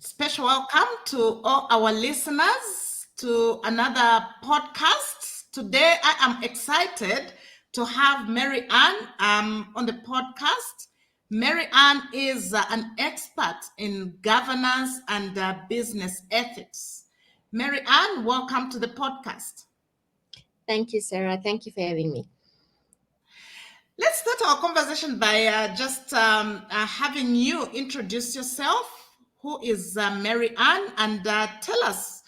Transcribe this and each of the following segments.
Special welcome to all our listeners to another podcast. Today, I am excited to have Mary Ann on the podcast. Mary Ann is an expert in governance and business ethics. Mary Ann, welcome to the podcast. Thank you, Sarah. Thank you for having me. Let's start our conversation by just having you introduce yourself. Who is Mary Ann? And tell us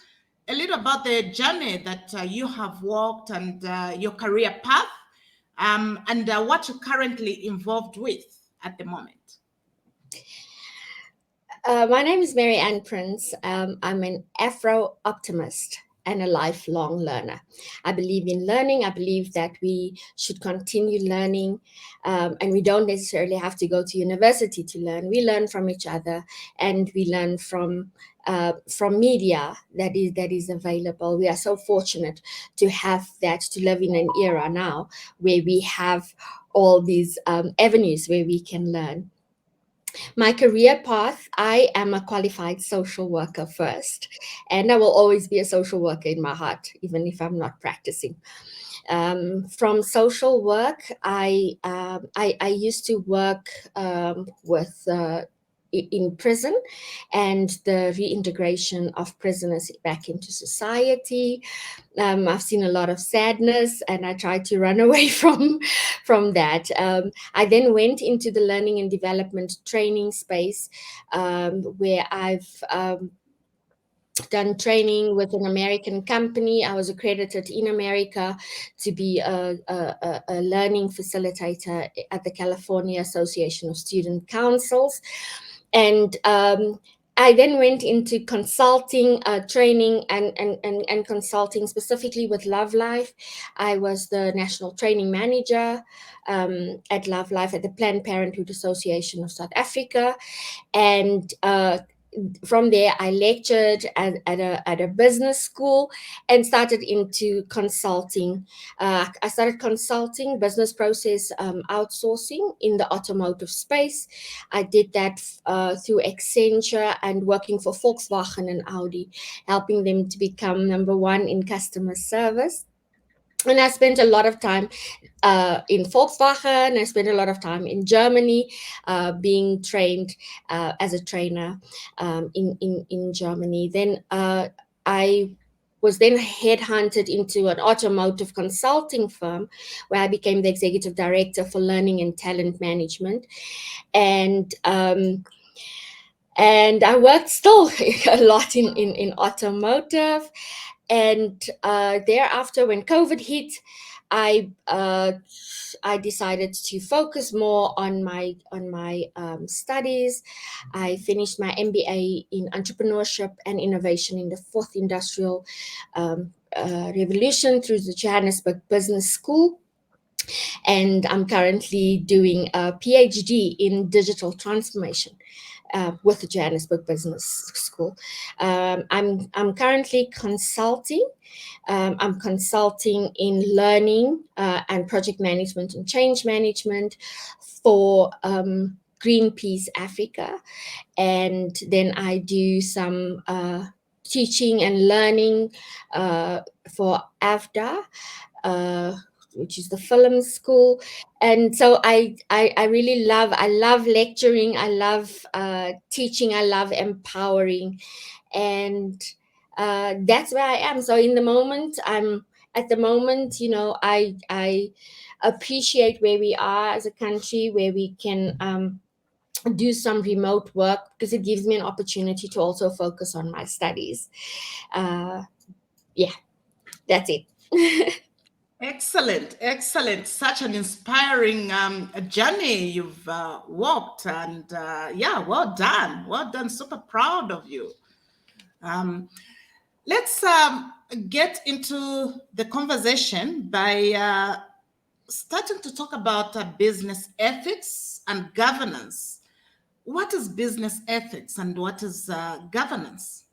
a little about the journey that you have walked and your career path and what you're currently involved with at the moment. My name is Mary Ann Prince. I'm an Afro optimist and a lifelong learner. I believe in learning. I believe that we should continue learning, and we don't necessarily have to go to university to learn. We learn from each other, and we learn from media that is available. We are so fortunate to have that, to live in an era now where we have all these avenues where we can learn. My career path, I am a qualified social worker first, and I will always be a social worker in my heart, even if I'm not practicing. From social work, I used to work with in prison and the reintegration of prisoners back into society. I've seen a lot of sadness, and I tried to run away from that. I then went into the learning and development training space, where I've done training with an American company. I was accredited in America to be a learning facilitator at the California Association of Student Councils. And I then went into consulting, training and consulting specifically with Love Life. I was the national training manager at Love Life at the Planned Parenthood Association of South Africa. And from there, I lectured at a business school and started into consulting. I started consulting business process outsourcing in the automotive space. I did that through Accenture and working for Volkswagen and Audi, helping them to become number one in customer service. And I spent a lot of time in Volkswagen. I spent a lot of time in Germany, being trained as a trainer in Germany. Then I was then headhunted into an automotive consulting firm where I became the executive director for learning and talent management. And I worked still a lot in automotive. And thereafter, when COVID hit, I decided to focus more on my studies. I finished my MBA in entrepreneurship and innovation in the fourth industrial revolution through the Johannesburg Business School. And I'm currently doing a PhD in digital transformation with the Johannesburg Business School. I'm currently consulting. I'm consulting in learning and project management and change management for Greenpeace Africa. And then I do some teaching and learning for AFDA, which is the film school. And so I really love lecturing. I love teaching. I love empowering. And that's where I am. So at the moment, I appreciate where we are as a country, where we can do some remote work, because it gives me an opportunity to also focus on my studies. Yeah, that's it. Excellent, excellent. Such an inspiring journey you've walked. And yeah, well done. Well done. Super proud of you. Let's get into the conversation by starting to talk about business ethics and governance. What is business ethics and what is governance?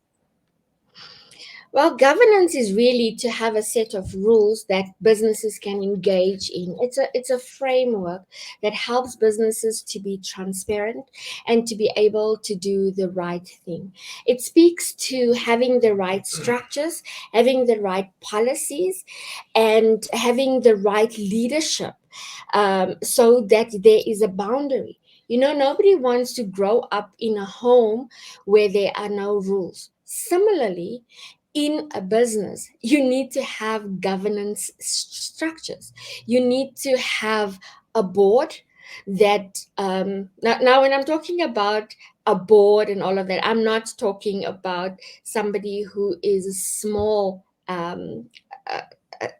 Well, governance is really to have a set of rules that businesses can engage in. It's a framework that helps businesses to be transparent and to be able to do the right thing. It speaks to having the right structures, having the right policies, and having the right leadership, so that there is a boundary. Nobody wants to grow up in a home where there are no rules. Similarly, in a business, you need to have governance structures. You need to have a board that, now when I'm talking about a board and all of that, I'm not talking about somebody who is a small,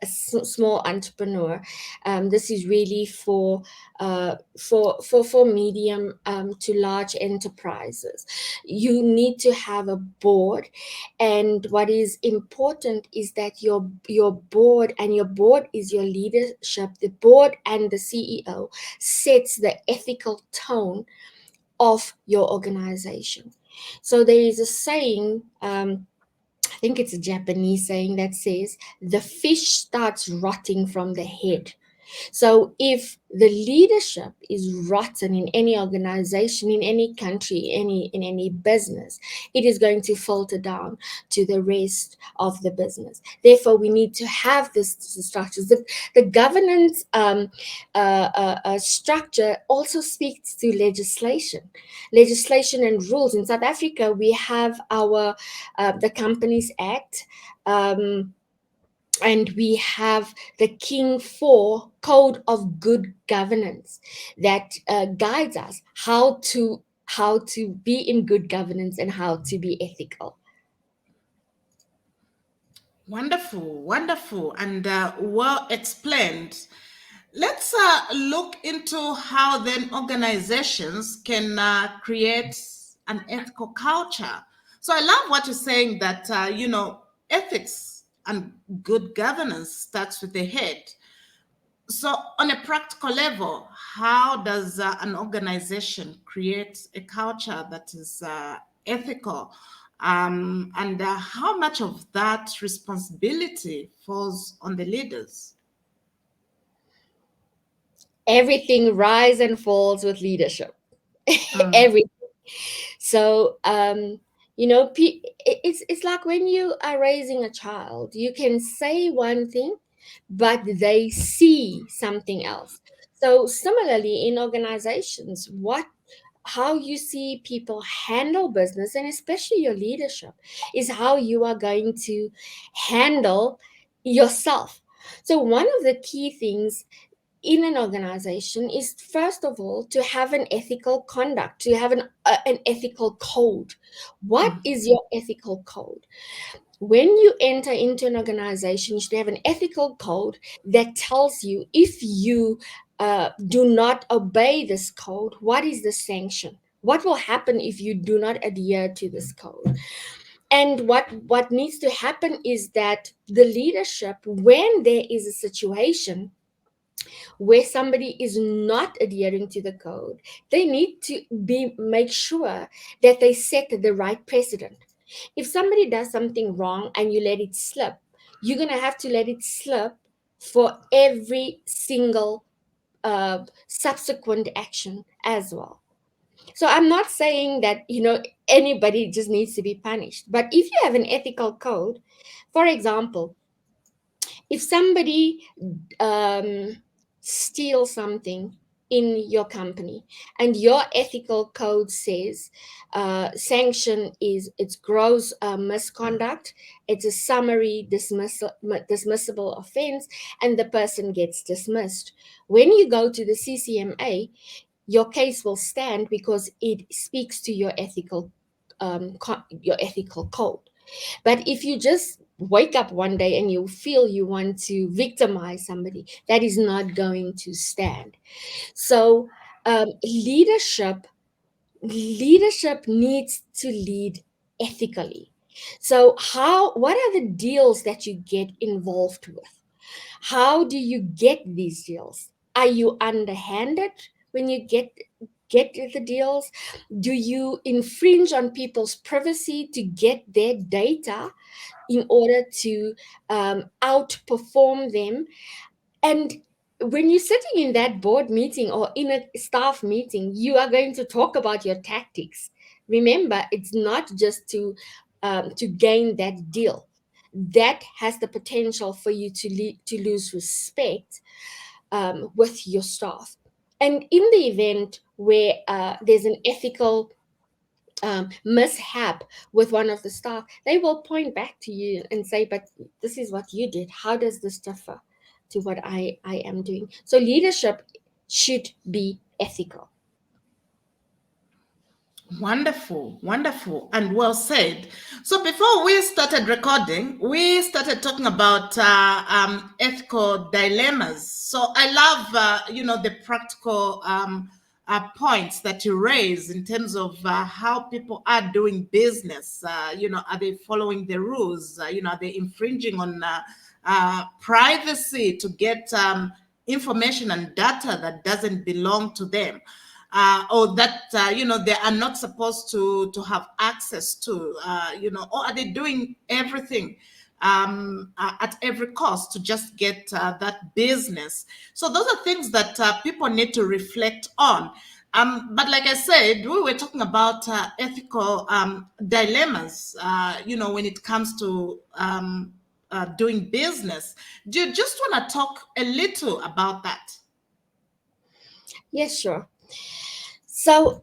small entrepreneur. This is really for medium, to large enterprises. You need to have a board, and what is important is that your board, and your board is your leadership. The board and the CEO sets the ethical tone of your organization. So there is a saying, I think it's a Japanese saying, that says the fish starts rotting from the head. So if the leadership is rotten in any organization, in any country, in any business, it is going to filter down to the rest of the business. Therefore, we need to have this structures. The governance, structure also speaks to legislation and rules. In South Africa, we have our the Companies Act. And we have the King 4 Code of Good Governance that guides us how to be in good governance and how to be ethical. Wonderful, wonderful, and well explained. Let's look into how then organizations can create an ethical culture. So I love what you're saying that, ethics and good governance starts with the head. So, on a practical level, how does an organization create a culture that is ethical? And how much of that responsibility falls on the leaders? Everything rise and falls with leadership. Mm. Everything. So, it's like when you are raising a child, you can say one thing, but they see something else. So similarly, in organizations, how you see people handle business, and especially your leadership, is how you are going to handle yourself. So one of the key things in an organization is, first of all, to have an ethical conduct, to have an ethical code. What Mm. is your ethical code? When you enter into an organization, you should have an ethical code that tells you, if you do not obey this code, what is the sanction? What will happen if you do not adhere to this code? And what needs to happen is that the leadership, when there is a situation where somebody is not adhering to the code, they need to make sure that they set the right precedent. If somebody does something wrong and you let it slip, you're going to have to let it slip for every single subsequent action as well. So I'm not saying that anybody just needs to be punished, but if you have an ethical code, for example, if somebody um, steals something in your company, and your ethical code says sanction is it's gross misconduct, it's a summary dismissible offense, and the person gets dismissed. When you go to the CCMA, your case will stand because it speaks to your ethical code. But if you just wake up one day and you feel you want to victimize somebody, that is not going to stand. So leadership needs to lead ethically. So what are the deals that you get involved with? How do you get these deals? Are you underhanded when you get the deals? Do you infringe on people's privacy to get their data in order to outperform them? And when you're sitting in that board meeting or in a staff meeting, you are going to talk about your tactics. Remember, it's not just to gain that deal. That has the potential for you to lose respect with your staff. And in the event where there's an ethical mishap with one of the staff, they will point back to you and say, but this is what you did. How does this differ to what I am doing? So leadership should be ethical. Wonderful, wonderful, and well said. So before we started recording, we started talking about ethical dilemmas. So I love, the practical points that you raise in terms of how people are doing business. Are they following the rules? Are they infringing on privacy to get information and data that doesn't belong to them? Or that they are not supposed to have access to, or are they doing everything at every cost to just get that business? So those are things that people need to reflect on. But like I said, we were talking about ethical dilemmas, when it comes to doing business. Do you just want to talk a little about that? Yes, sure. So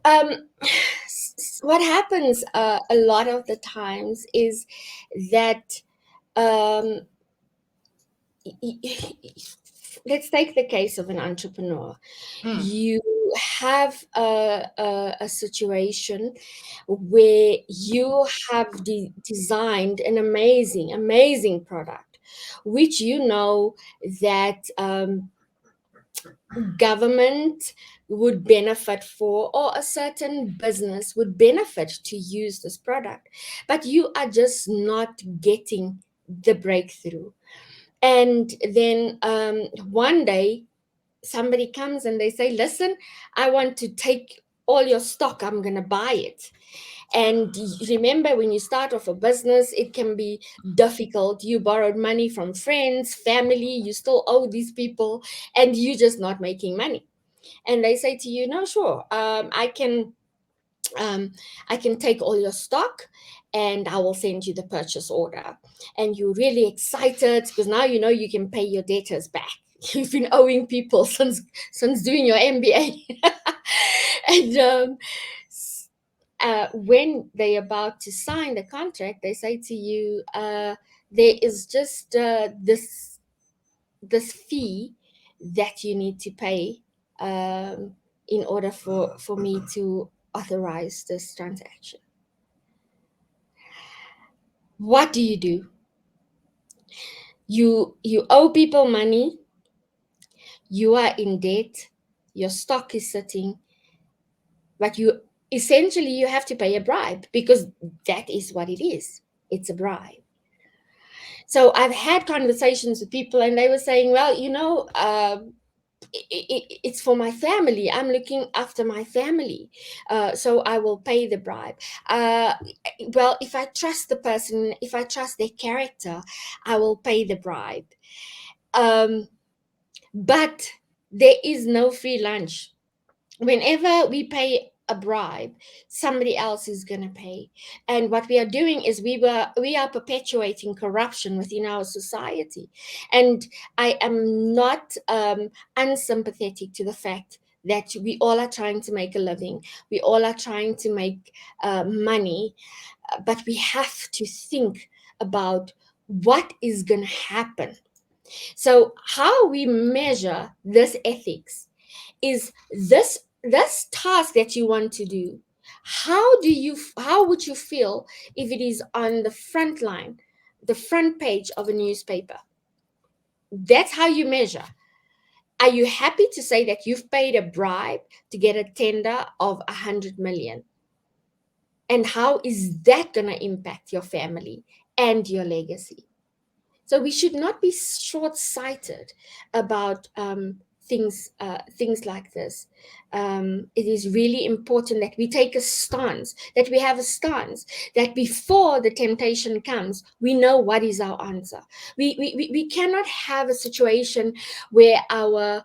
what happens a lot of the times is that let's take the case of an entrepreneur. You have a situation where you have designed an amazing product, which that government would benefit for, or a certain business would benefit to use this product, but you are just not getting the breakthrough. And then one day somebody comes and they say, listen, I want to take all your stock, I'm going to buy it. And remember, when you start off a business, it can be difficult. You borrowed money from friends, family, you still owe these people, and you're just not making money. And they say to you, no, sure, I can take all your stock and I will send you the purchase order. And you're really excited because now you can pay your debtors back. You've been owing people since doing your MBA. And when they're about to sign the contract, they say to you, there is just this fee that you need to pay in order for me to authorize this transaction. What do? You owe people money, you are in debt, your stock is sitting, but you have to pay a bribe, because that is what it is. It's a bribe. So I've had conversations with people and they were saying, well, it's for my family. I'm looking after my family. So I will pay the bribe. Well, if I trust the person, if I trust their character, I will pay the bribe. But there is no free lunch. Whenever we pay a bribe, somebody else is going to pay. And what we are doing is we are perpetuating corruption within our society. And I am not unsympathetic to the fact that we all are trying to make a living. We all are trying to make money, but we have to think about what is going to happen. So how we measure this ethics is this task that you want to do. How would you feel if it is on the front line, the front page of a newspaper? That's how you measure. Are you happy to say that you've paid a bribe to get a tender of 100 million? And how is that going to impact your family and your legacy? So we should not be short-sighted about things like this. It is really important that we take a stance, that we have a stance, that before the temptation comes, we know what is our answer. We cannot have a situation where our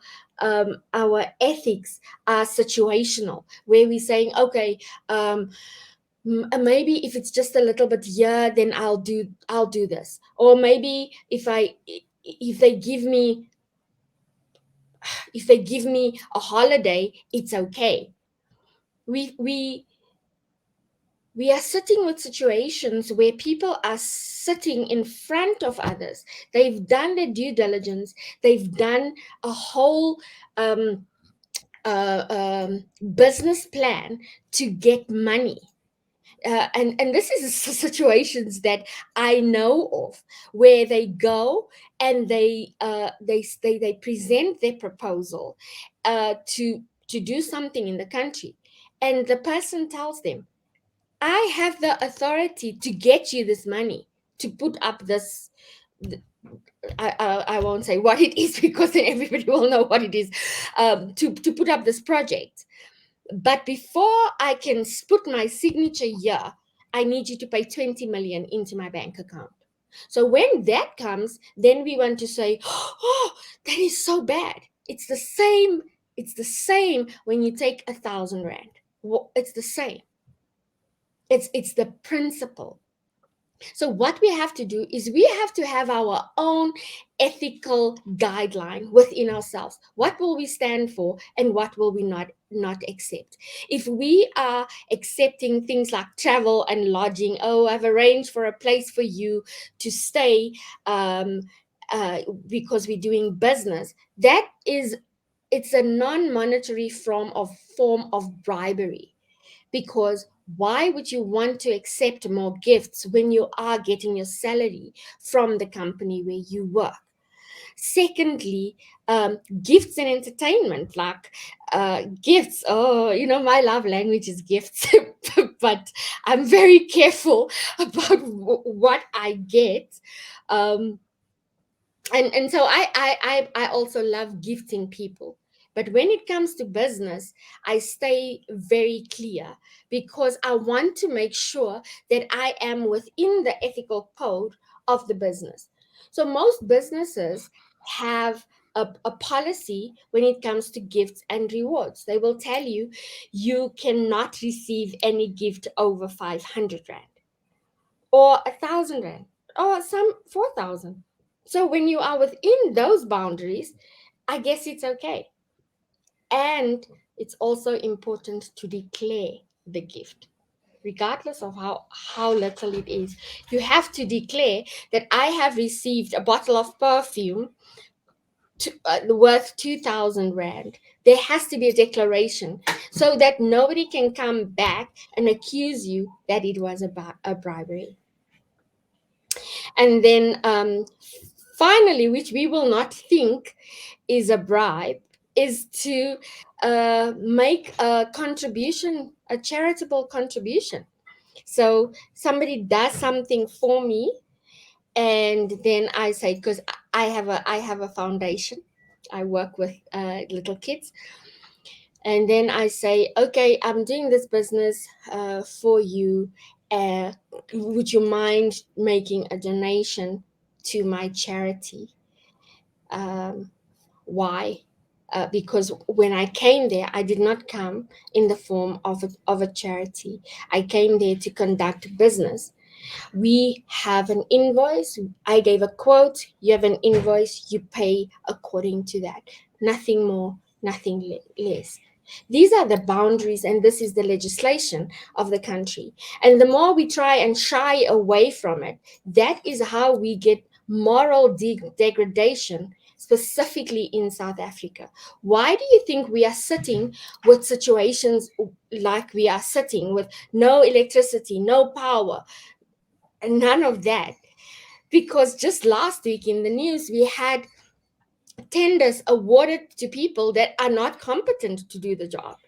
ethics are situational, where we're saying, okay, maybe if it's just a little bit here, then I'll do this, or maybe if they give me a holiday, it's okay. We are sitting with situations where people are sitting in front of others. They've done their due diligence. They've done a whole business plan to get money. And this is situations that I know of, where they go and they present their proposal to do something in the country, and the person tells them, I have the authority to get you this money to put up this. I won't say what it is, because then everybody will know what it is, to put up this project. But before I can put my signature here, I need you to pay 20 million into my bank account. So when that comes, then we want to say, oh, that is so bad. It's the same. It's the same when you take 1,000 rand. It's the same. It's the principle. So what we have to do is we have to have our own ethical guideline within ourselves. What will we stand for, and what will we not accept? If we are accepting things like travel and lodging, oh, I've arranged for a place for you to stay because we're doing business, it's a non-monetary form of bribery. Because why would you want to accept more gifts when you are getting your salary from the company where you work? Secondly, gifts and entertainment, like gifts. Oh, my love language is gifts, but I'm very careful about what I get. And so I also love gifting people. But when it comes to business, I stay very clear, because I want to make sure that I am within the ethical code of the business. So most businesses have a policy when it comes to gifts and rewards. They will tell you, you cannot receive any gift over 500 rand or 1,000 rand or some 4,000. So when you are within those boundaries, I guess it's okay. And it's also important to declare the gift, regardless of how little it is. You have to declare that I have received a bottle of perfume worth 2,000 rand. There has to be a declaration, so that nobody can come back and accuse you that it was a bribery. And then finally, which we will not think is a bribe, is to make a contribution, a charitable contribution. So somebody does something for me, and then I say, because I have a foundation, I work with little kids, and then I say, okay, I'm doing this business for you. Would you mind making a donation to my charity? Why? Because when I came there, I did not come in the form of a charity. I came there to conduct business. We have an invoice. I gave a quote. You have an invoice. You pay according to that. Nothing more, nothing less. These are the boundaries, and this is the legislation of the country. And the more we try and shy away from it, that is how we get moral degradation, specifically in South Africa. Why do you think we are sitting with situations like we are sitting, with no electricity, no power, and none of that? Because just last week in the news, we had tenders awarded to people that are not competent to do the job,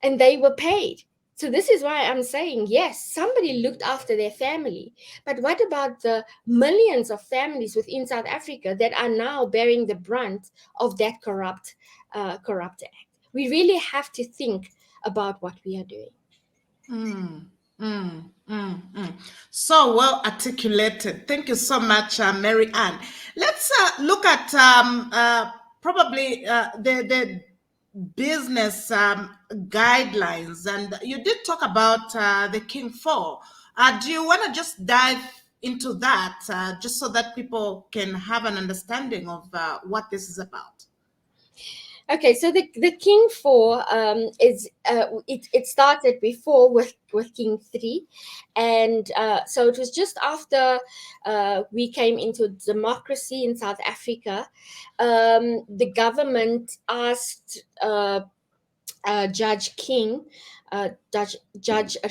and they were paid. So this is why I'm saying, yes, somebody looked after their family. But what about the millions of families within South Africa that are now bearing the brunt of that corrupt act? We really have to think about what we are doing. Mm, mm. So well articulated. Thank you so much, Mary Ann. Let's look at probably the business guidelines. And you did talk about the King 4. Do you want to just dive into that just so that people can have an understanding of what this is about? Okay, so the King 4 is it started before with King 3, and so it was just after we came into democracy in South Africa. The government asked Judge King,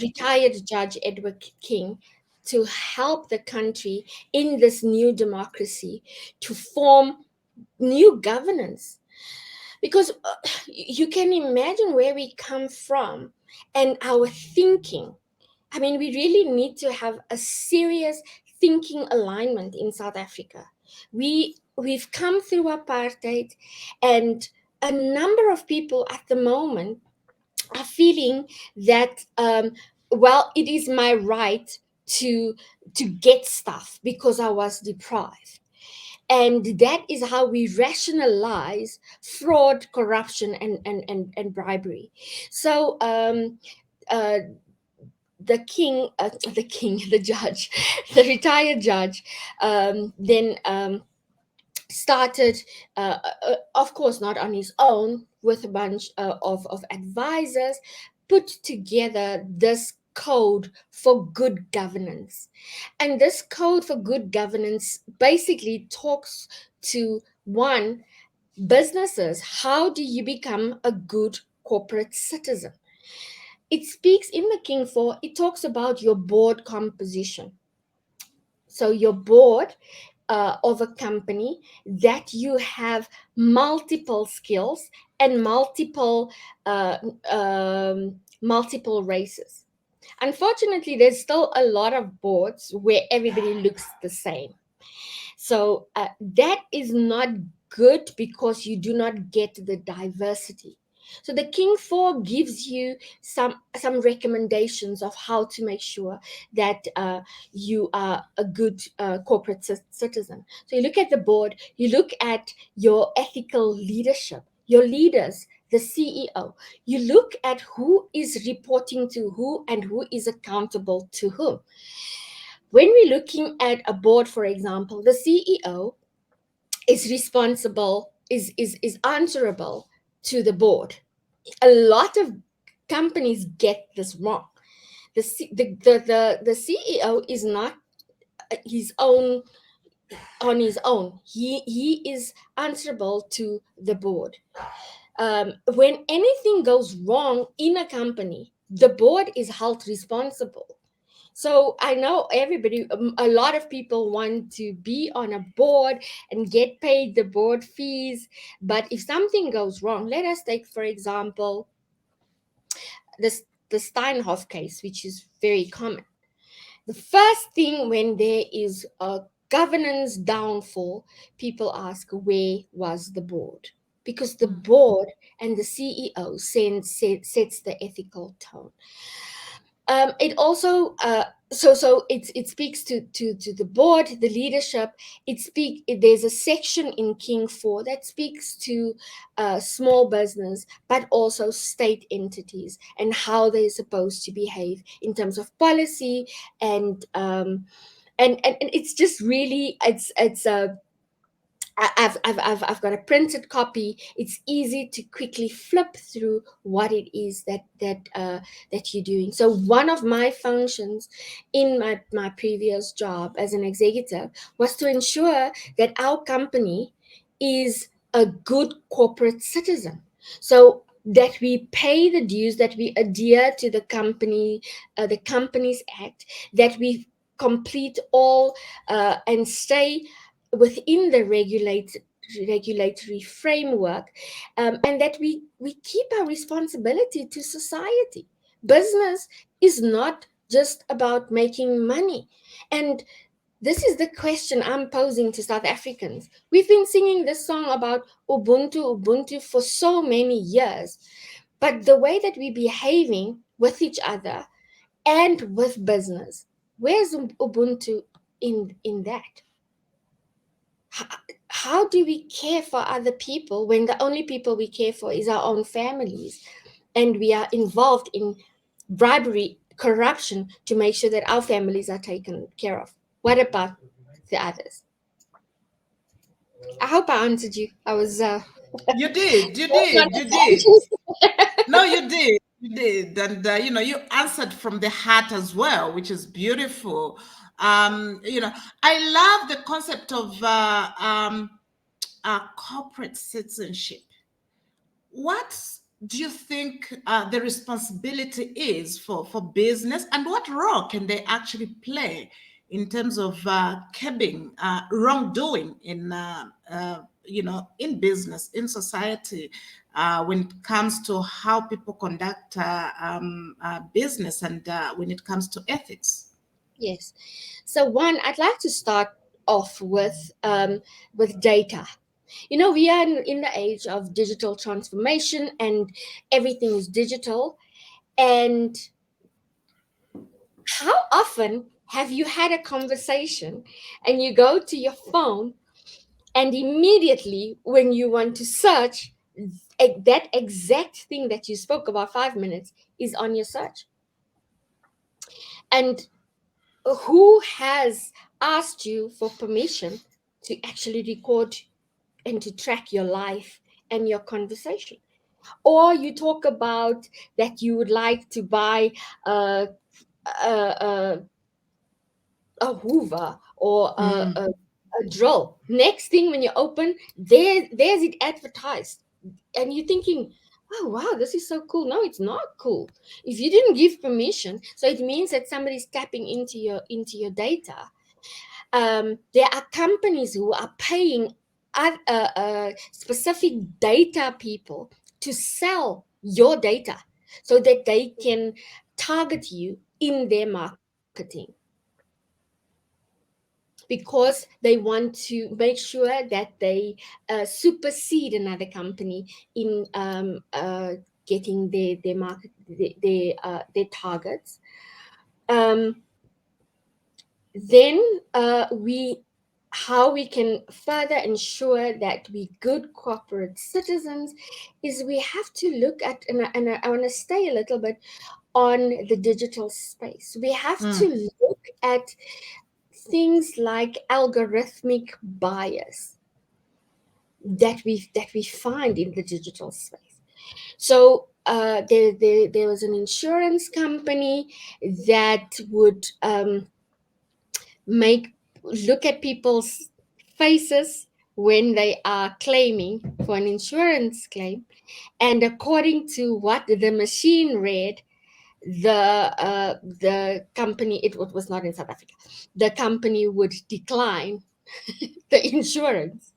retired Judge Edward King, to help the country in this new democracy to form new governance, because you can imagine where we come from and our thinking. I mean, we really need to have a serious thinking alignment in South Africa. We've come through apartheid, and a number of people at the moment are feeling that well, it is my right to get stuff because I was deprived, and that is how we rationalize fraud, corruption, and bribery. So uh, the judge, the retired judge, then started, of course, not on his own, with a bunch of advisors, put together this code for good governance. And this code for good governance basically talks to, one, businesses. How do you become a good corporate citizen? It speaks in the King 4, it talks about your board composition. So your board of a company, that you have multiple skills and uh, multiple races. Unfortunately, there's still a lot of boards where everybody looks the same. So that is not good, because you do not get the diversity. So the King 4 gives you some recommendations of how to make sure that you are a good corporate citizen. So you look at the board, you look at your ethical leadership, your leaders, the CEO. You look at who is reporting to who and who is accountable to whom. When we're looking at a board, for example, the CEO is responsible, is answerable to the board. A lot of companies get this wrong. The CEO is not his own on his own. He is answerable to the board. When anything goes wrong in a company, the board is held responsible. So I know everybody, a lot of people want to be on a board and get paid the board fees. But if something goes wrong, let us take, for example, this the Steinhoff case, which is very common. The first thing when there is a governance downfall, people ask, where was the board? Because the board and the CEO sets the ethical tone. It also it speaks to the board, the leadership. There's a section in King 4 that speaks to small business, but also state entities, and how they're supposed to behave in terms of policy. And it's just really, it's a I've got a printed copy. It's easy to quickly flip through what it is that you're doing. So one of my functions in my previous job as an executive was to ensure that our company is a good corporate citizen. So that we pay the dues, that we adhere to the Companies Act, that we complete all and stay within the regulatory framework, and that we keep our responsibility to society. Business is not just about making money. And this is the question I'm posing to South Africans. We've been singing this song about Ubuntu, Ubuntu for so many years, but the way that we're behaving with each other and with business, where's Ubuntu in that? How do we care for other people when the only people we care for is our own families, and we are involved in bribery, corruption to make sure that our families are taken care of? What about the others? I hope I answered you. I was You did, you did. No, you did. You did. And, you answered from the heart as well, which is beautiful. I love the concept of corporate citizenship. What do you think the responsibility is for business, and what role can they actually play in terms of curbing wrongdoing in business, in society, when it comes to how people conduct business, and when it comes to ethics? Yes. So one, I'd like to start off with data. We are in the age of digital transformation, and everything is digital. And how often have you had a conversation and you go to your phone, and immediately when you want to search, that exact thing that you spoke about 5 minutes is on your search? And who has asked you for permission to actually record and to track your life and your conversation? Or you talk about that you would like to buy a, a, a hoover or a drill. Next thing, when you open, there's it advertised, and you're thinking, oh wow, this is so cool. No, it's not cool. If you didn't give permission, so it means that somebody's tapping into your data. There are companies who are paying specific data people to sell your data so that they can target you in their marketing, because they want to make sure that they supersede another company in getting their market, their targets. Then how we can further ensure that we good corporate citizens is we have to look at, and I want to stay a little bit on the digital space. We have to look at things like algorithmic bias that we find in the digital space. So there was an insurance company that would look at people's faces when they are claiming for an insurance claim, and according to what the machine read, the company, it was not in South Africa, the company would decline the insurance.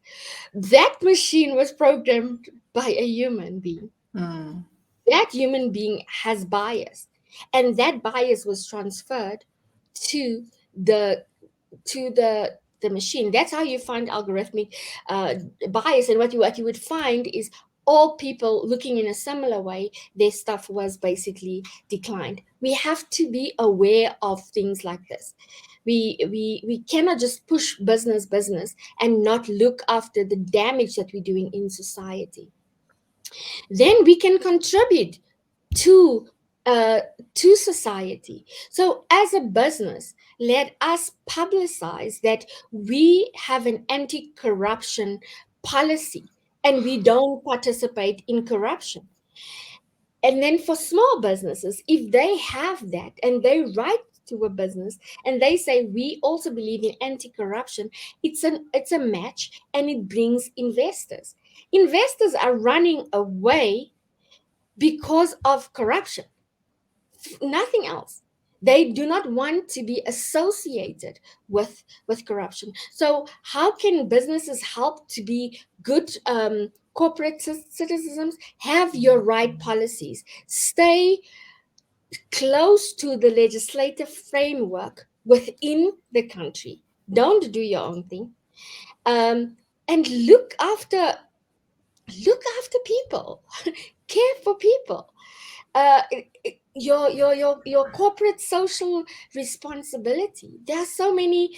That machine was programmed by a human being. That human being has bias, and that bias was transferred to the machine. That's how you find algorithmic bias. And what you would find is all people looking in a similar way, their stuff was basically declined. We have to be aware of things like this. We cannot just push business and not look after the damage that we're doing in society. Then we can contribute to society. So as a business, let us publicize that we have an anti-corruption policy and we don't participate in corruption. And then for small businesses, if they have that and they write to a business and they say we also believe in anti-corruption, it's a match, and it brings investors. Investors are running away because of corruption, nothing else. They do not want to be associated with corruption. So how can businesses help to be good corporate citizens? Have your right policies, stay close to the legislative framework within the country. Don't do your own thing. And look after people, care for people. Your corporate social responsibility. There are so many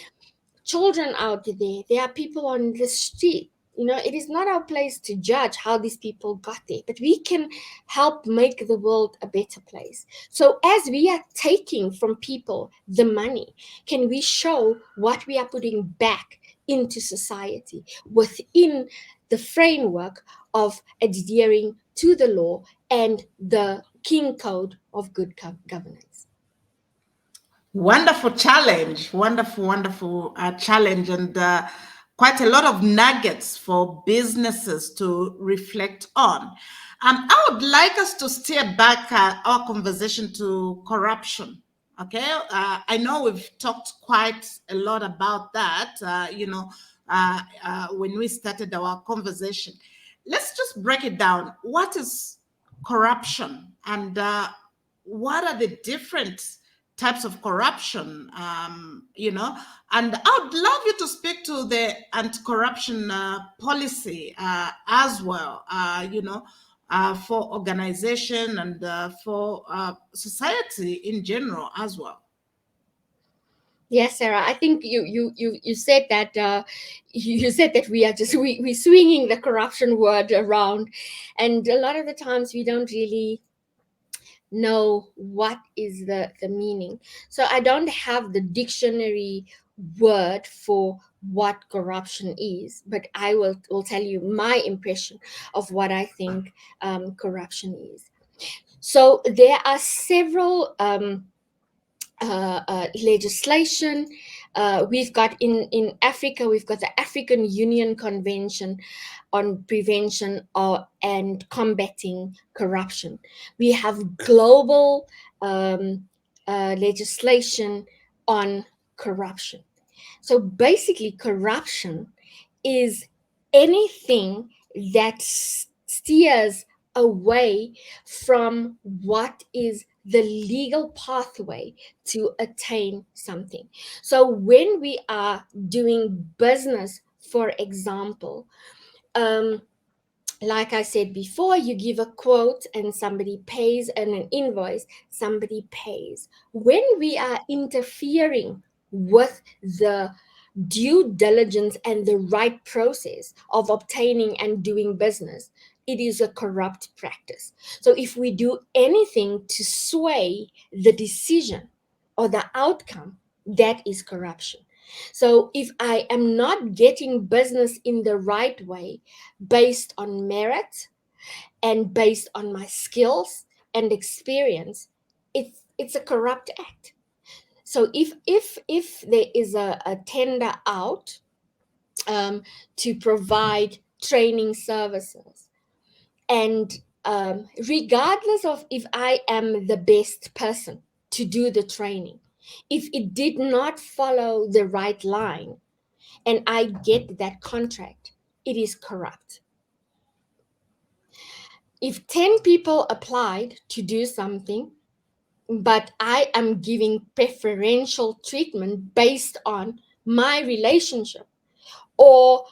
children out there. There are people on the street. It is not our place to judge how these people got there, but we can help make the world a better place. So as we are taking from people the money, can we show what we are putting back into society within the framework of adhering to the law and the King Code of Good Governance? Wonderful challenge, wonderful challenge, and quite a lot of nuggets for businesses to reflect on. I would like us to steer back our conversation to corruption. Okay, I know we've talked quite a lot about that. When we started our conversation, let's just break it down. What is corruption, and what are the different types of corruption? And I would love you to speak to the anti-corruption policy as well, for organization and for society in general as well. Yes, Sarah. I think you said that you said that we are just we swinging the corruption word around, and a lot of the times we don't really know what is the meaning. So I don't have the dictionary word for what corruption is, but I will tell you my impression of what I think corruption is. So there are several legislation. We've got in Africa, we've got the African Union Convention on prevention and combating corruption. We have global legislation on corruption. So basically, corruption is anything that steers away from what is the legal pathway to attain something. So when we are doing business, for example, like I said before, you give a quote and somebody pays, and an invoice, somebody pays. When we are interfering with the due diligence and the right process of obtaining and doing business, it is a corrupt practice. So if we do anything to sway the decision or the outcome, that is corruption. So if I am not getting business in the right way, based on merit and based on my skills and experience, it's a corrupt act. So if there is a tender out to provide training services, and regardless of if I am the best person to do the training, if it did not follow the right line and I get that contract, it is corrupt. If 10 people applied to do something, but I am giving preferential treatment based on my relationship or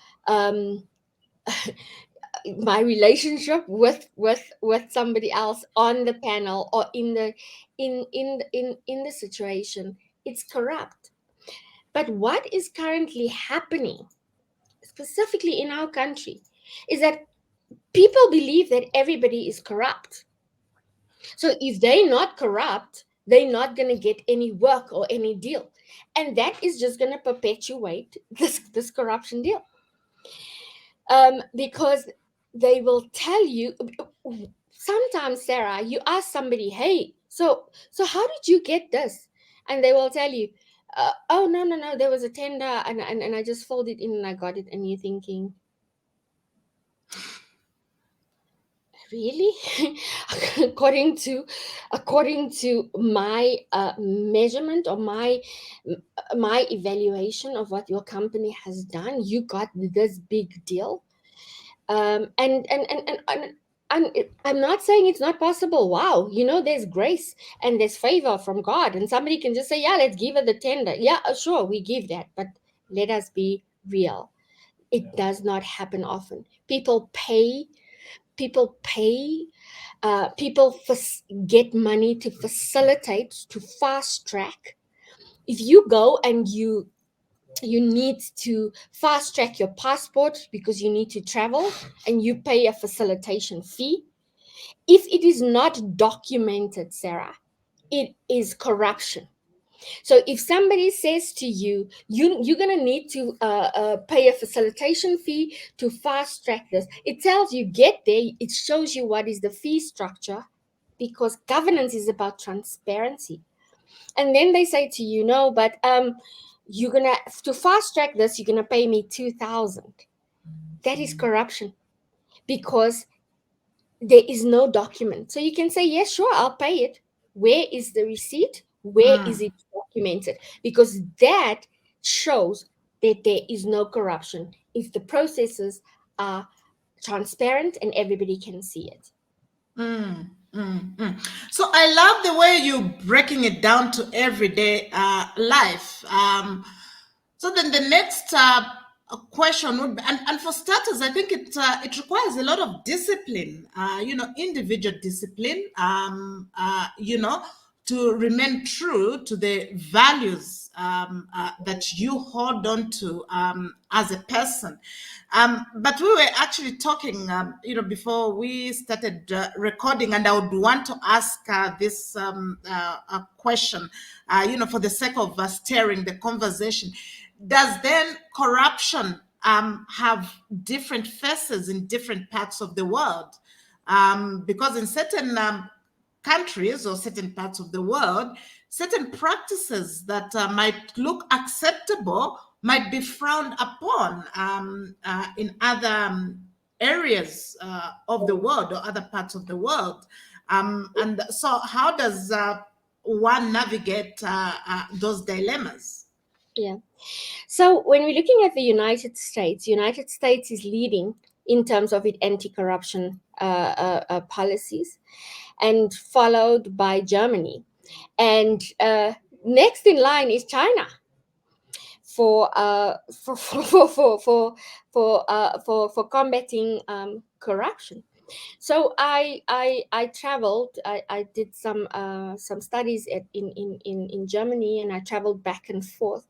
my relationship with somebody else on the panel or in the situation, it's corrupt. But what is currently happening, specifically in our country, is that people believe that everybody is corrupt. So if they're not corrupt, they're not going to get any work or any deal. And that is just going to perpetuate this corruption deal. Because they will tell you, sometimes, Sarah, you ask somebody, hey, so how did you get this? And they will tell you, oh, no, there was a tender and I just filled it in and I got it. And you're thinking, really? according to my measurement or my evaluation of what your company has done, you got this big deal. And I'm not saying it's not possible. Wow, there's grace and there's favor from God, and somebody can just say, "Yeah, let's give it the tender." Yeah, sure, we give that, but let us be real. It does not happen often. People pay, get money to facilitate, to fast track. If you go and you need to fast track your passport because you need to travel, and you pay a facilitation fee, if it is not documented, Sarah, it is corruption. So if somebody says to you, you're going to need to pay a facilitation fee to fast track this, it tells you, get there, it shows you what is the fee structure, because governance is about transparency. And then they say to you, no, but you're going to fast track this, you're going to pay me 2,000. That is corruption, because there is no document. So you can say, yes, sure, I'll pay it. Where is the receipt? Where is it documented? Because that shows that there is no corruption if the processes are transparent and everybody can see it. So I love the way you breaking it down to everyday life. So then the next question would be, and for starters, I think it requires a lot of discipline. Individual discipline. To remain true to the values that you hold on to as a person. But we were actually talking, before we started recording, and I would want to ask this question, for the sake of steering the conversation. Does then corruption have different faces in different parts of the world? Because in certain countries or certain parts of the world, certain practices that might look acceptable might be frowned upon in other areas of the world or other parts of the world. And so, how does one navigate those dilemmas? Yeah. So when we're looking at the United States is leading in terms of its anti-corruption policies, and followed by Germany. And next in line is China for for combating corruption. So I traveled. I did some studies in Germany, and I traveled back and forth.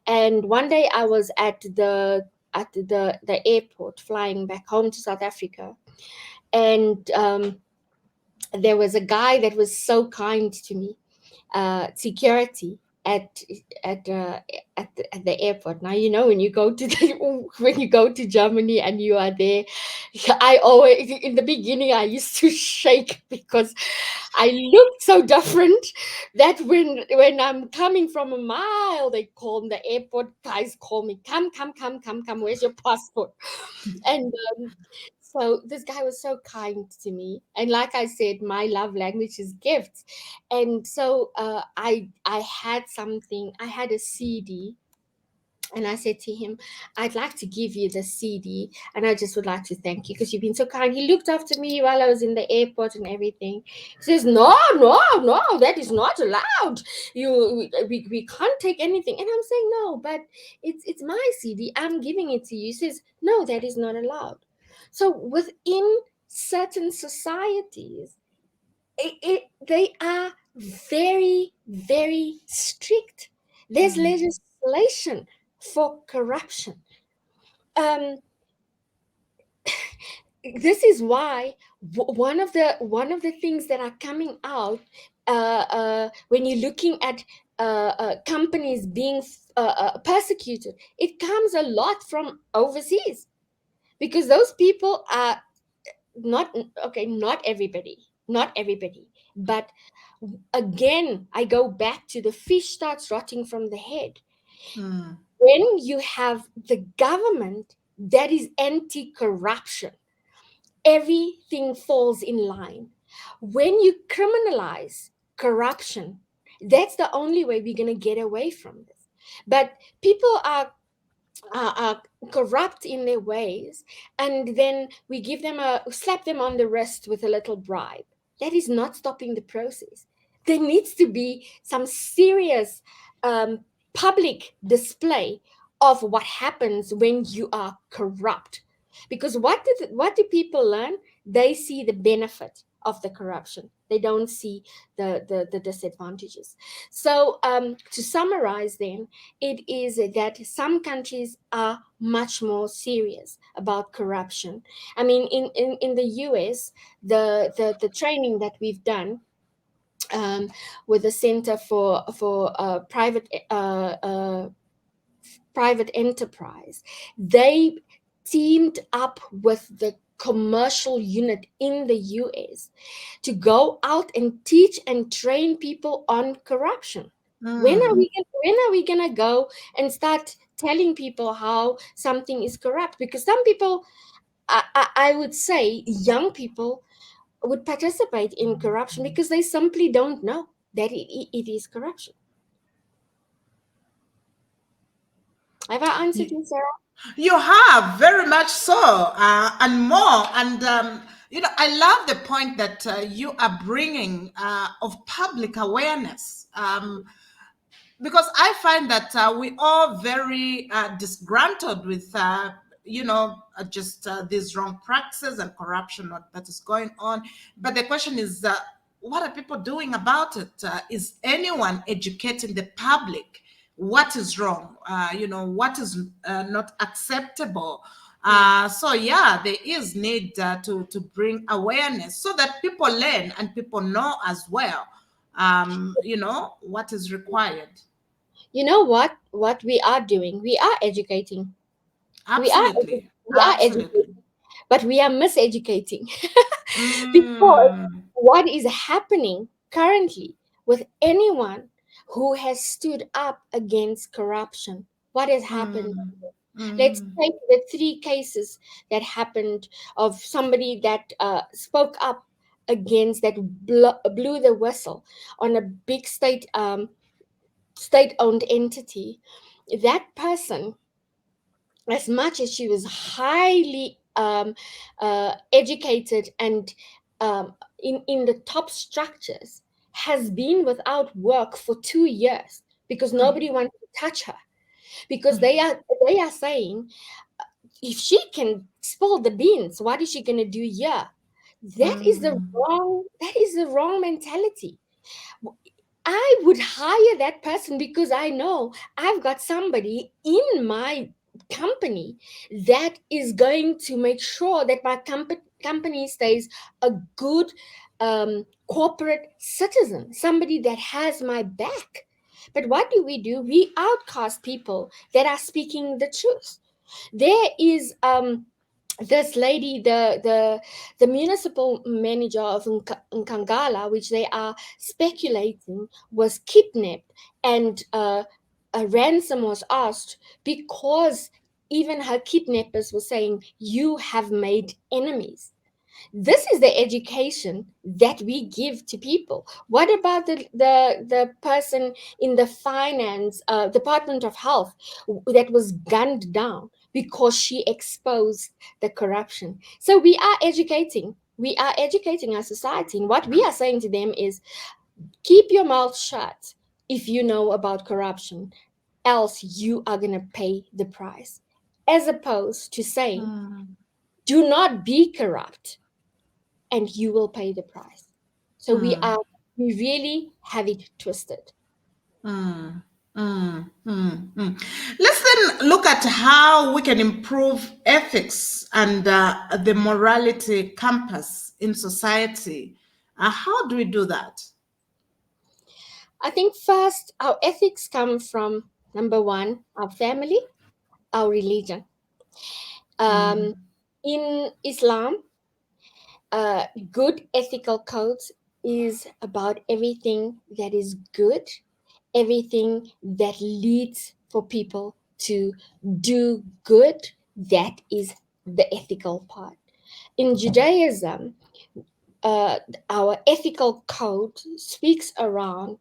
And one day I was at the airport flying back home to South Africa, and there was a guy that was so kind to me, security at at uh, at the airport. Now, when you go to when you go to Germany and you are there, I always, in the beginning, I used to shake because I looked so different, that when I'm coming from a mile, they call the airport guys call me, come, where's your passport? And so this guy was so kind to me, and like I said, my love language is gifts. And so I had a CD, and I said to him, I'd like to give you the CD, and I just would like to thank you because you've been so kind. He looked after me while I was in the airport and everything. He says, no, that is not allowed. We can't take anything. And I'm saying, no, but it's my CD. I'm giving it to you. He says, no, that is not allowed. So within certain societies, they are very, very strict. There's legislation for corruption. Um, this is why one of the things that are coming out when you're looking at companies being persecuted, it comes a lot from overseas, because those people are not okay. Not everybody, but again, I go back to the fish starts rotting from the head. When you have the government that is anti-corruption, everything falls in line. When you criminalize corruption, that's the only way we're going to get away from this. But people are are corrupt in their ways, and then we give them slap them on the wrist with a little bribe. That is not stopping the process. There needs to be some serious um, public display of what happens when you are corrupt. Because what do people learn? They see the benefit of the corruption. They don't see the disadvantages. So to summarize then, it is that some countries are much more serious about corruption. I mean, in the US, the training that we've done with the Center for Private Enterprise, they teamed up with the commercial unit in the US to go out and teach and train people on corruption. Mm. When are we gonna go and start telling people how something is corrupt? Because some people, I would say, young people would participate in corruption because they simply don't know that it is corruption. Have I answered you, Sarah? You have very much so, and more. And I love the point that you are bringing of public awareness. Because I find that we are very disgruntled with, just these wrong practices and corruption that is going on. But the question is, what are people doing about it? Is anyone educating the public? What is wrong? What is not acceptable? So yeah, there is need to bring awareness so that people learn and people know as well. What is required. You know what we are doing? We are educating. We are Absolutely. we are Absolutely. educating, but we are miseducating. Because Mm, what is happening currently with anyone who has stood up against corruption, what has happened? mm, Let's mm, take the three cases that happened of somebody that spoke up against, that blew the whistle on a big state-owned entity. That person, as much as she was highly educated and in the top structures, has been without work for 2 years because nobody wanted to touch her, because they are saying, if she can spill the beans, what is she going to do here? mm, That is the wrong mentality. I would hire that person because I know I've got somebody in my company that is going to make sure that my company stays a good corporate citizen, somebody that has my back. But what do? We outcast people that are speaking the truth. There is this lady, the municipal manager of Nkangala, which they are speculating was kidnapped, and a ransom was asked because even her kidnappers were saying, "You have made enemies." This is the education that we give to people. What about the person in the finance department of health that was gunned down because she exposed the corruption? So we are educating our society, and what we are saying to them is, keep your mouth shut if you know about corruption, else you are going to pay the price, as opposed to saying, mm, do not be corrupt and you will pay the price. So mm, we really have it twisted. mm, mm. Let's then look at how we can improve ethics and the morality compass in society. How do we do that? I think first our ethics come from, number one, our family, our religion. Um, Mm, in Islam, good ethical codes is about everything that is good, everything that leads for people to do good. That is the ethical part. In Judaism, uh, our ethical code speaks around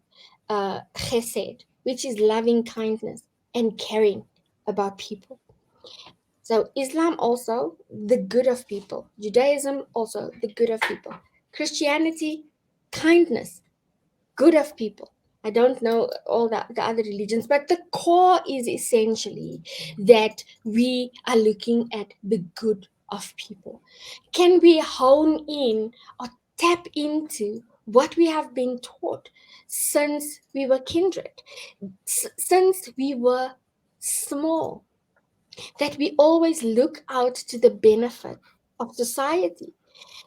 chesed, which is loving kindness and caring about people. So Islam also the good of people. Judaism also the good of people. Christianity, kindness, good of people. I don't know all the other religions, but the core is essentially that we are looking at the good of people. Can we hone in or tap into what we have been taught since we were kindred, since we were small, that we always look out to the benefit of society,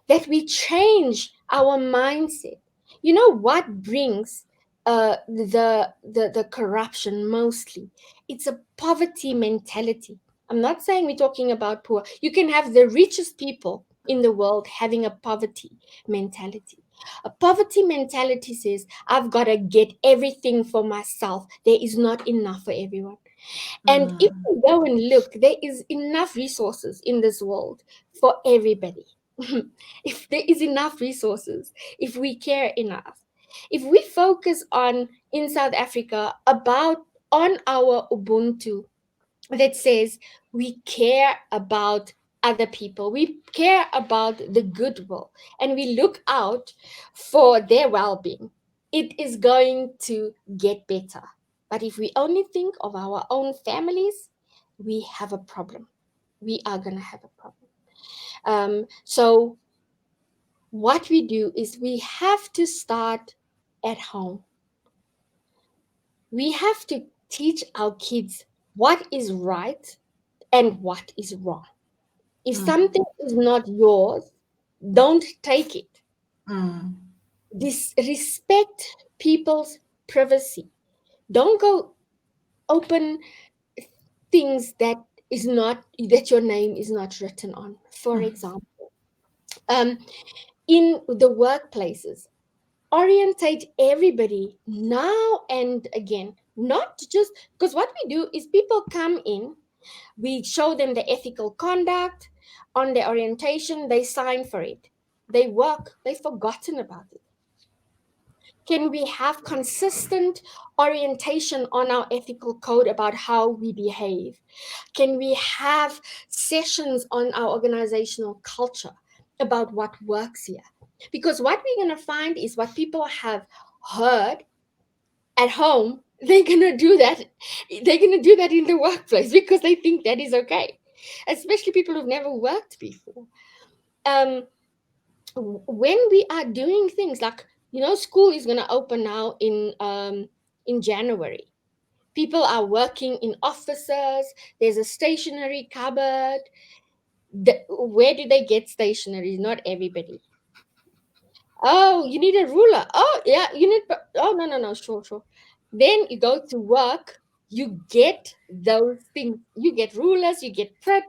that we change our mindset. You know what brings the corruption mostly? It's a poverty mentality. I'm not saying we're talking about poor. You can have the richest people in the world having a poverty mentality. A poverty mentality says, I've got to get everything for myself. There is not enough for everyone. And if Mm, we go and look, there is enough resources in this world for everybody. If there is enough resources, if we care enough, if we focus on in South Africa about on our Ubuntu that says we care about other people, we care about the goodwill, and we look out for their well-being, it is going to get better. But if we only think of our own families, we have a problem. We are going to have a problem. So what we do is we have to start at home. We have to teach our kids what is right and what is wrong. If mm, something is not yours, don't take it. mm, Respect people's privacy. Don't go open things that your name is not written on. For mm, example, um, in the workplaces, orientate everybody now and again. Not just because what we do is people come in, we show them the ethical conduct on their orientation, they sign for it. They work, they've forgotten about it. Can we have consistent orientation on our ethical code about how we behave? Can we have sessions on our organizational culture about what works here? Because what we're going to find is what people have heard at home, they're going to do that. They're going to do that in the workplace because they think that is okay, especially people who've never worked before. Um, when we are doing things like, school is going to open now in January. People are working in offices. There's a stationery cupboard. Where do they get stationery? Not everybody. Oh, you need a ruler. Oh, yeah, you need. Oh, no, no, no. Sure, sure. Then you go to work. You get those things. You get rulers. You get prep.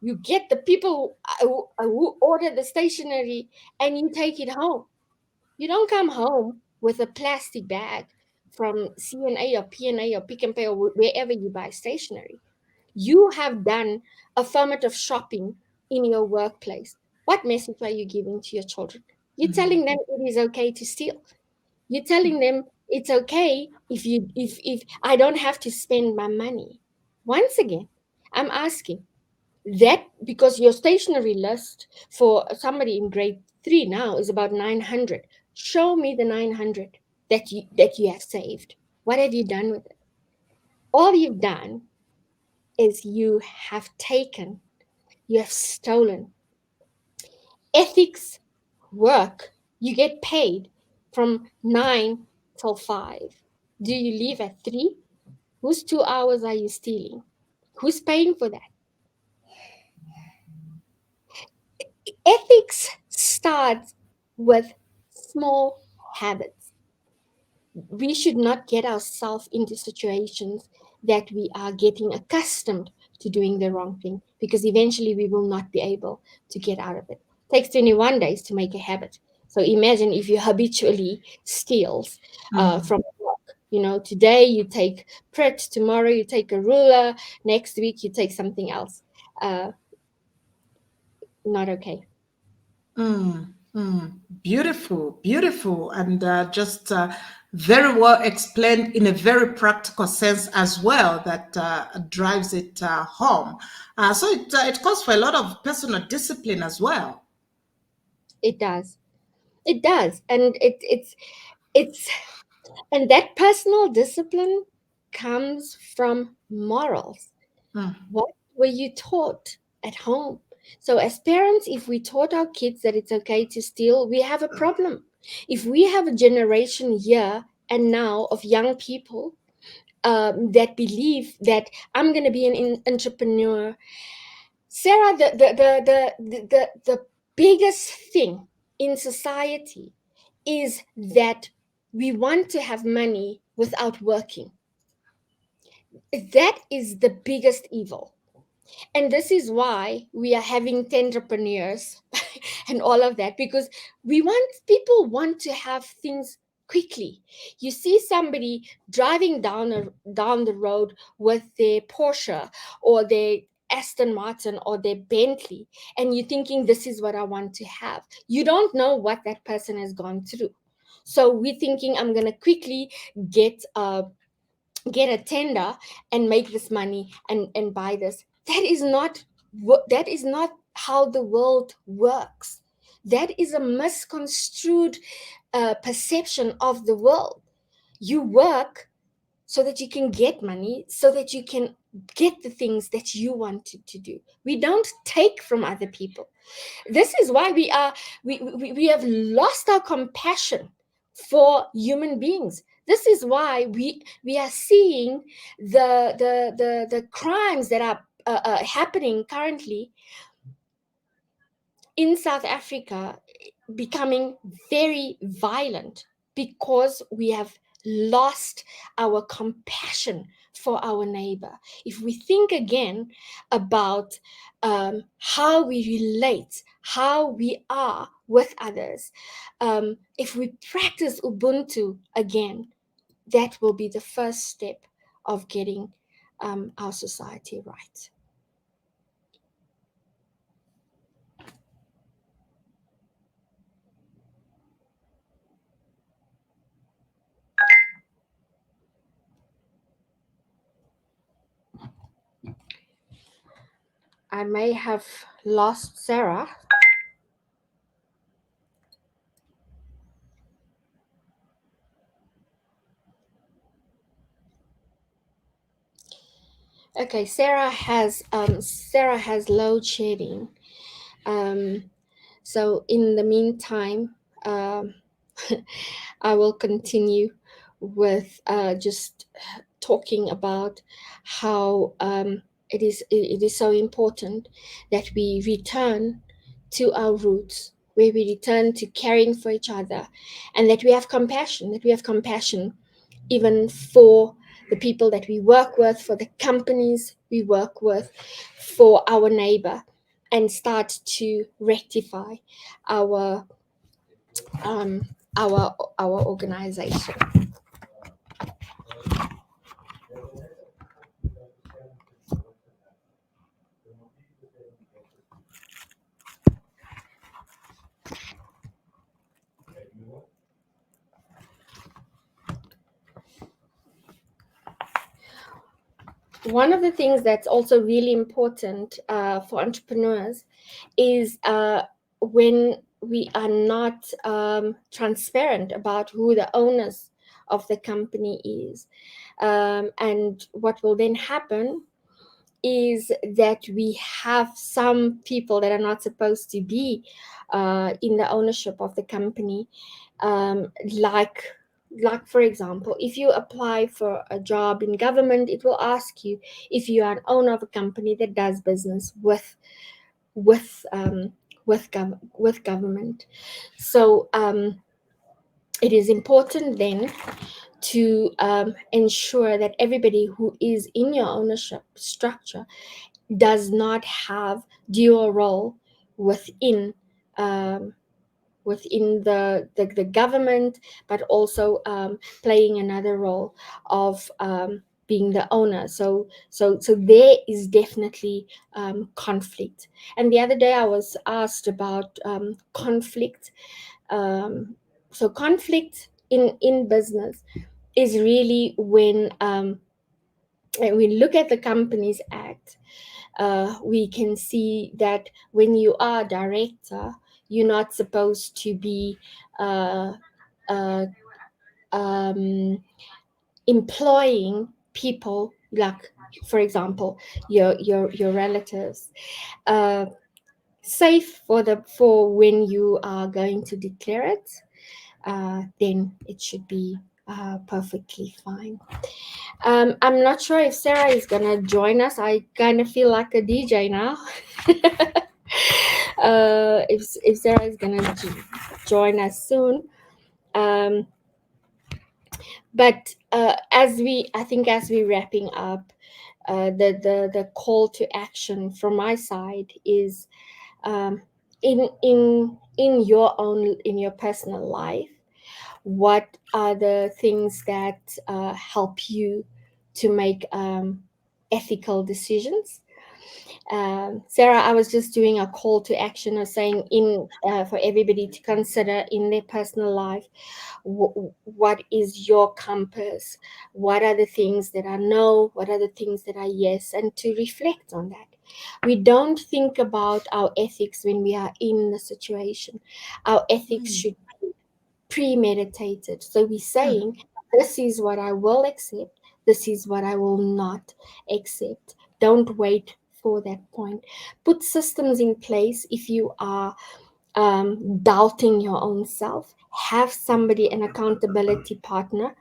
You get the people who order the stationery, and you take it home. You don't come home with a plastic bag from CNA or PNA or Pick and Pay or wherever you buy stationery. You have done affirmative shopping in your workplace. What message are you giving to your children? You're telling them it is okay to steal. You're telling them it's okay if I don't have to spend my money. Once again, I'm asking that because your stationery list for somebody in grade 3 now is about 900. Show me the 900 that you have saved. What have you done with it? All you've done is you have stolen. Ethics work. You get paid from 9 till 5. Do you leave at 3? Whose 2 hours are you stealing? Who's paying for that? Ethics starts with small habits. We should not get ourselves into situations that we are getting accustomed to doing the wrong thing because eventually we will not be able to get out of it. It takes 21 days to make a habit. So imagine if you habitually steals mm. from work. Today you take Pret, tomorrow you take a ruler, next week you take something else. Uh, Not okay. Mm, mm. Beautiful, beautiful, and just very well explained in a very practical sense as well that drives it home. So it calls for a lot of personal discipline as well. It does. It does. And it's and that personal discipline comes from morals. Mm. What were you taught at home? So, as parents, if we taught our kids that it's okay to steal, we have a problem. If we have a generation here and now of young people that believe that I'm going to be an entrepreneur, Sarah, the biggest thing in society is that we want to have money without working. That is the biggest evil. And this is why we are having entrepreneurs and all of that, because people want to have things quickly. You see somebody driving down the road with their Porsche or their Aston Martin or their Bentley, and you're thinking, this is what I want to have. You don't know what that person has gone through. So we're thinking, I'm going to quickly get a tender and make this money and buy this. That is not how the world works. That is a misconstrued perception of the world. You work so that you can get money, so that you can get the things that you wanted to do. We don't take from other people. This is why we have lost our compassion for human beings. This is why we are seeing the crimes that are happening currently in South Africa becoming very violent, because we have lost our compassion for our neighbor. If we think again about how we relate, how we are with others, if we practice Ubuntu again, that will be the first step of getting our society right. I may have lost Sarah. Okay, Sarah has load shedding. So in the meantime, I will continue with just talking about how it is so important that we return to our roots, where we return to caring for each other, and that we have compassion even for the people that we work with, for the companies we work with, for our neighbor, and start to rectify our um, our organization. One of the things that's also really important for entrepreneurs is when we are not transparent about who the owners of the company is. And what will then happen is that we have some people that are not supposed to be in the ownership of the company, like for example, if you apply for a job in government, it will ask you if you are an owner of a company that does business with government. So it is important then to ensure that everybody who is in your ownership structure does not have dual role within the government, but also playing another role of being the owner. So there is definitely conflict. And the other day I was asked about conflict. So conflict in business is really when we look at the Companies Act. We can see that when you are a director, you're not supposed to be uh, uh, um, employing people, like, for example, your relatives, uh, safe for when you are going to declare it. Then it should be perfectly fine. I'm not sure if Sarah is gonna join us. I kind of feel like a DJ now. If Sarah is gonna join us soon. Um, but I think as we're wrapping up, the call to action from my side is, um, in your personal life, what are the things that help you to make ethical decisions. Sarah, I was just doing a call to action, or saying in for everybody to consider in their personal life, what is your compass, what are the things that are no, what are the things that are yes, and to reflect on that. We don't think about our ethics when we are in the situation. Our ethics Mm, should premeditated. So we're mm, saying, this is what I will accept, this is what I will not accept. Don't wait for that point. Put systems in place. If you are doubting your own self, have somebody, an accountability partner,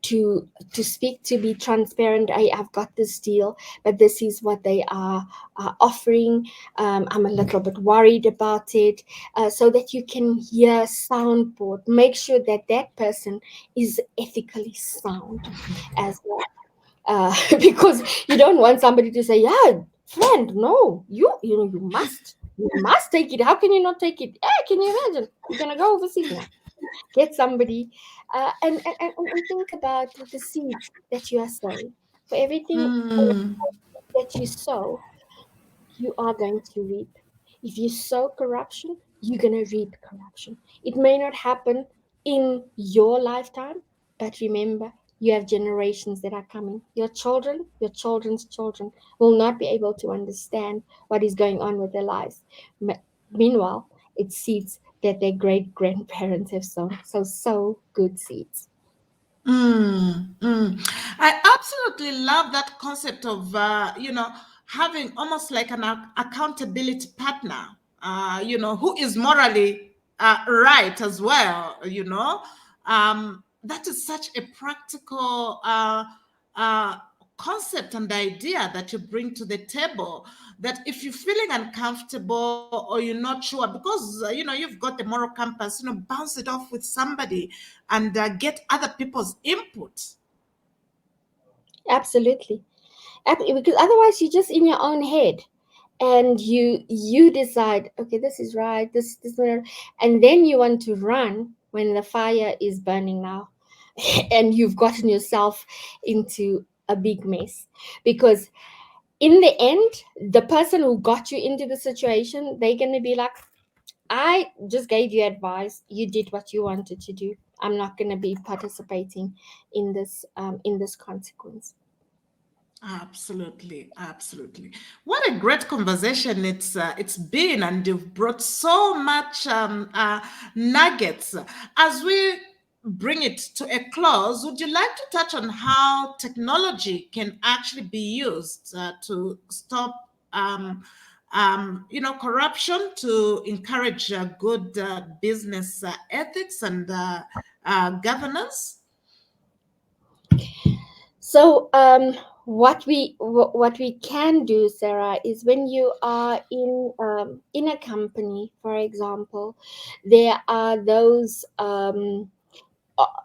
to speak to, be transparent. I've got this deal, but this is what they are offering. I'm a little bit worried about it, so that you can hear soundboard. Make sure that that person is ethically sound as well, because you don't want somebody to say, "Yeah, friend, no, you must take it. How can you not take it? Can you imagine? You're gonna go overseas now. Get somebody, and think about the seeds that you are sowing. For everything mm, that you sow, you are going to reap. If you sow corruption, you're going to reap corruption. It may not happen in your lifetime, but remember, you have generations that are coming. Your children, your children's children will not be able to understand what is going on with their lives. Meanwhile, it's seeds that their great grandparents have sown. So, sow good seeds. mm. I absolutely love that concept of, having almost like an accountability partner, who is morally right as well, that is such a practical uh, concept and idea that you bring to the table, that if you're feeling uncomfortable or you're not sure, because you've got the moral compass, bounce it off with somebody and get other people's input. Absolutely. Because otherwise, you're just in your own head, and you decide, okay, this is right, this whatever, and then you want to run when the fire is burning now, and you've gotten yourself into a big mess. Because in the end, the person who got you into the situation, they're going to be like, I just gave you advice, you did what you wanted to do, I'm not going to be participating in this consequence. Absolutely, absolutely. What a great conversation it's been, and you've brought so much nuggets. As we bring it to a close, would you like to touch on how technology can actually be used to stop corruption, to encourage good business ethics and governance? So, what we can do, Sarah, is when you are in a company, for example, there are those.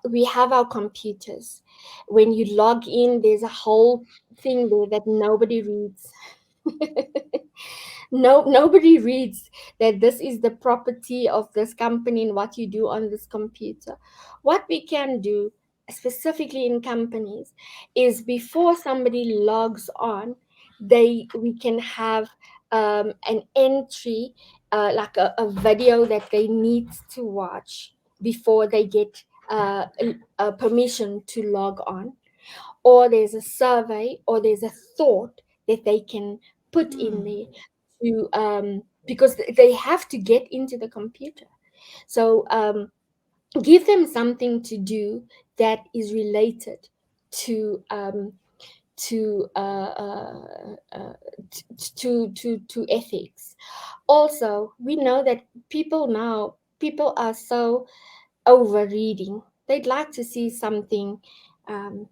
We have our computers. When you log in, there's a whole thing there that nobody reads. No, nobody reads that this is the property of this company and what you do on this computer. What we can do, specifically in companies, is before somebody logs on, we can have an entry, like a video that they need to watch before they get permission to log on, or there's a survey, or there's a thought that they can put in there to because they have to get into the computer. So give them something to do that is related to to uh, uh, uh, to ethics. Also, we know that people are so over reading. They'd like to see something um,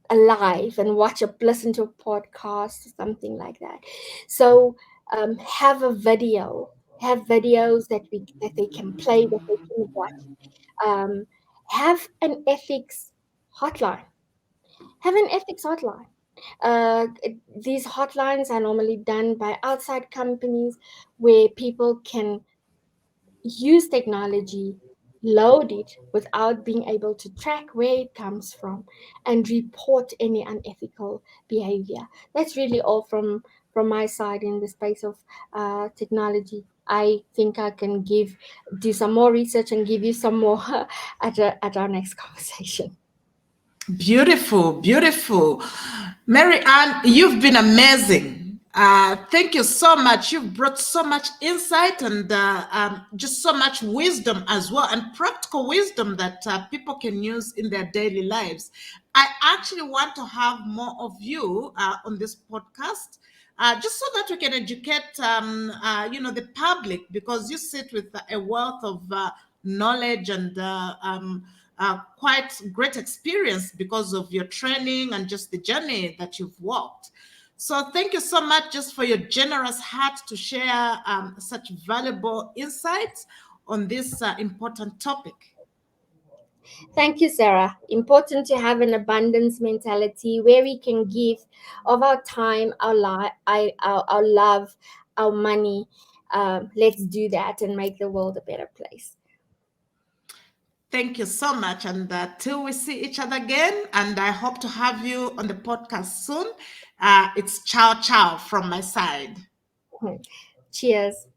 alive and listen to a podcast or something like that. So have a video, have videos that they can play, that they can watch. Um, have an ethics hotline. Have an ethics hotline. These hotlines are normally done by outside companies where people can use technology, load it without being able to track where it comes from, and report any unethical behavior. That's really all from my side in the space of technology. I think I can do some more research and give you some more at our next conversation. Beautiful, beautiful. Mary Ann, you've been amazing. Thank you so much. You've brought so much insight and just so much wisdom as well, and practical wisdom that people can use in their daily lives. I actually want to have more of you on this podcast. Just so that we can educate, the public, because you sit with a wealth of knowledge and quite great experience because of your training and just the journey that you've walked. So thank you so much just for your generous heart to share such valuable insights on this important topic. Thank you, Sarah. Important to have an abundance mentality where we can give of our time, our love, our money. Let's do that and make the world a better place. Thank you so much. And till we see each other again, and I hope to have you on the podcast soon. It's ciao, ciao from my side. Cheers.